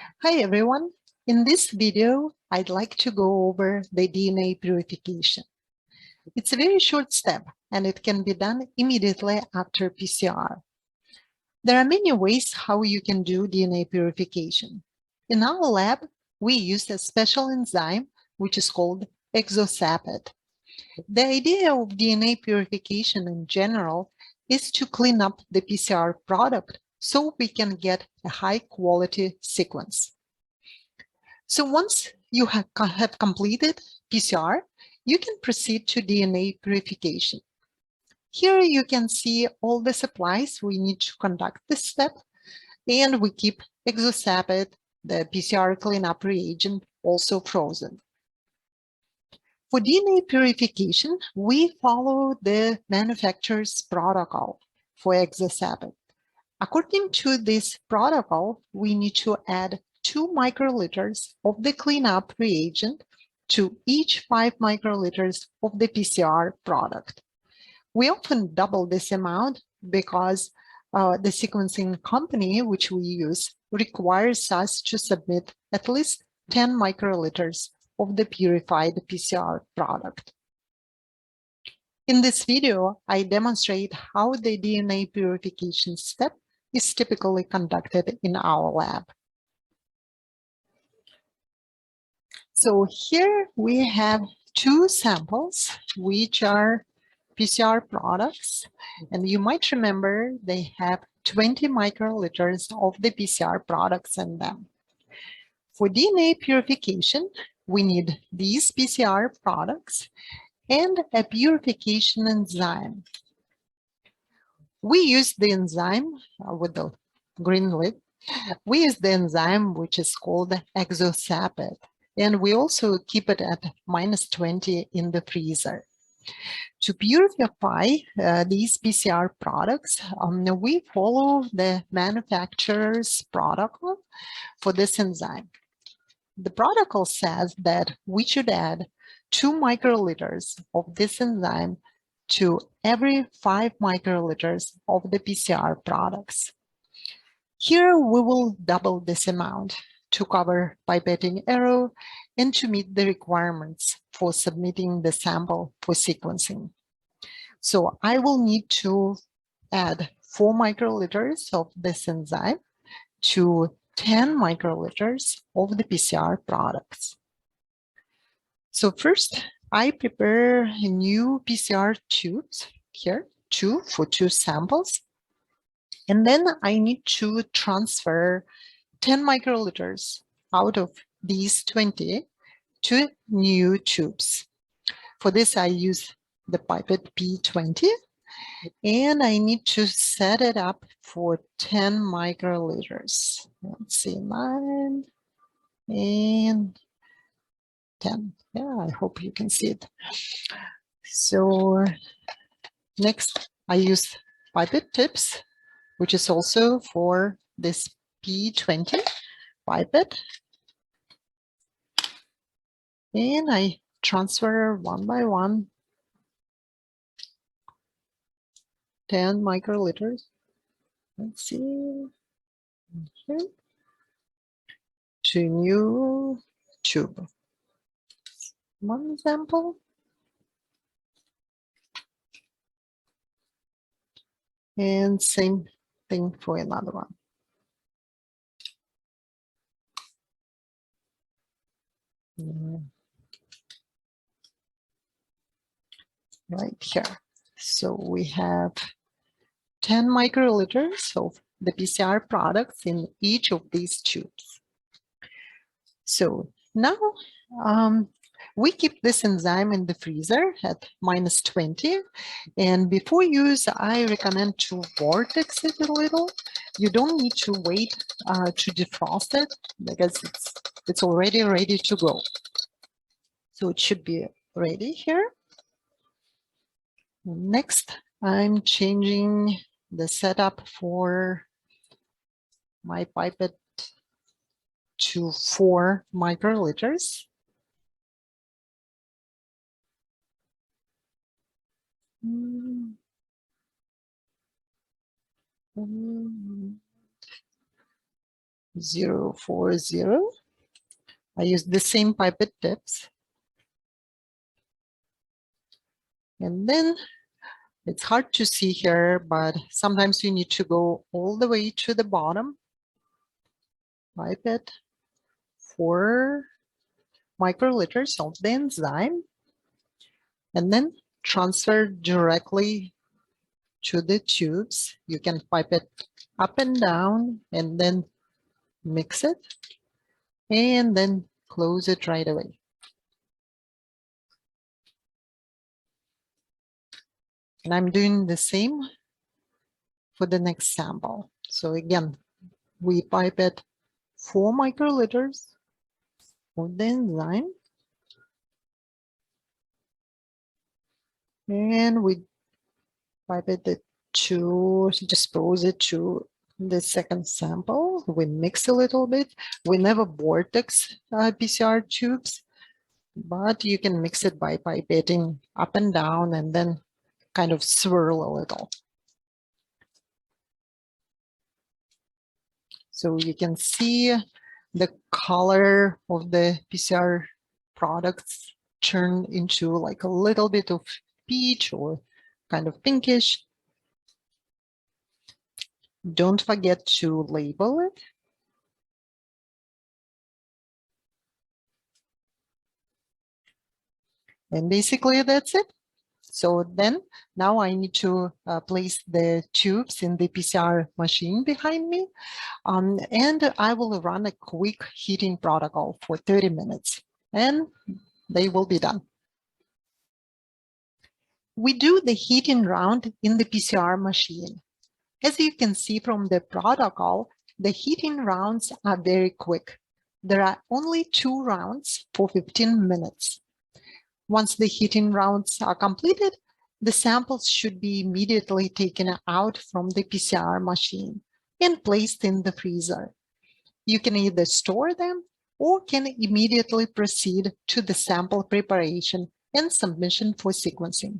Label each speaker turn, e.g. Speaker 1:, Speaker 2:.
Speaker 1: Hi everyone. In this video, I'd like to go over the DNA purification. It's a very short step and it can be done immediately after PCR. There are many ways how you can do DNA purification. In our lab, we use a special enzyme which is called exosapid. The idea of DNA purification in general is to clean up the PCR product so we can get a high quality sequence. So once you have completed PCR, you can proceed to DNA purification. Here you can see all the supplies we need to conduct this step, and we keep exosapid, the PCR cleanup reagent, also frozen. For DNA purification, we follow the manufacturer's protocol for exosapid. According to this protocol, we need to add 2 microliters of the cleanup reagent to each 5 microliters of the PCR product. We often double this amount because the sequencing company which we use requires us to submit at least 10 microliters of the purified PCR product. In this video, I demonstrate how the DNA purification step is typically conducted in our lab. So here we have 2 samples, which are PCR products, and you might remember they have 20 microliters of the PCR products in them. For DNA purification, we need these PCR products and a purification enzyme. We use the enzyme with the green lid. We use the enzyme which is called exosapid, and we also keep it at -20 in the freezer. To purify these PCR products, we follow the manufacturer's protocol for this enzyme. The protocol says that we should add 2 microliters of this enzyme to every 5 microliters of the PCR products. Here we will double this amount to cover pipetting error and to meet the requirements for submitting the sample for sequencing. So I will need to add 4 microliters of this enzyme to 10 microliters of the PCR products. So first, I prepare a new PCR tubes here, 2 for 2 samples. And then I need to transfer 10 microliters out of these 20 to new tubes. For this, I use the pipette P20, and I need to set it up for 10 microliters. Let's see, 9 and 10. Yeah, I hope you can see it. So next, I use pipette tips, which is also for this P20 pipette. And I transfer one by one 10 microliters. Let's see. Here. To new tube. One sample. And same thing for another one. Right here. So we have 10 microliters of the PCR products in each of these tubes. So now we keep this enzyme in the freezer at -20. And before use, I recommend to vortex it a little. You don't need to wait to defrost it because it's already ready to go. So it should be ready here. Next, I'm changing the setup for my pipette to 4 microliters. 040. I use the same pipette tips. And then it's hard to see here, but sometimes you need to go all the way to the bottom. Pipette 4 microliters of the enzyme, and then transfer directly to the tubes. You can pipe it up and down and then mix it and then close it right away. And I'm doing the same for the next sample. So again, we pipe it 4 microliters of the enzyme, and we pipe it to dispose it to the second sample. We mix a little bit. We never vortex PCR tubes, but you can mix it by pipetting up and down and then kind of swirl a little. So you can see the color of the PCR products turn into like a little bit of peach or kind of pinkish. Don't forget to label it. And basically that's it. So then now I need to place the tubes in the PCR machine behind me. And I will run a quick heating protocol for 30 minutes and they will be done. We do the heating round in the PCR machine. As you can see from the protocol, the heating rounds are very quick. There are only 2 rounds for 15 minutes. Once the heating rounds are completed, the samples should be immediately taken out from the PCR machine and placed in the freezer. You can either store them or can immediately proceed to the sample preparation and submission for sequencing.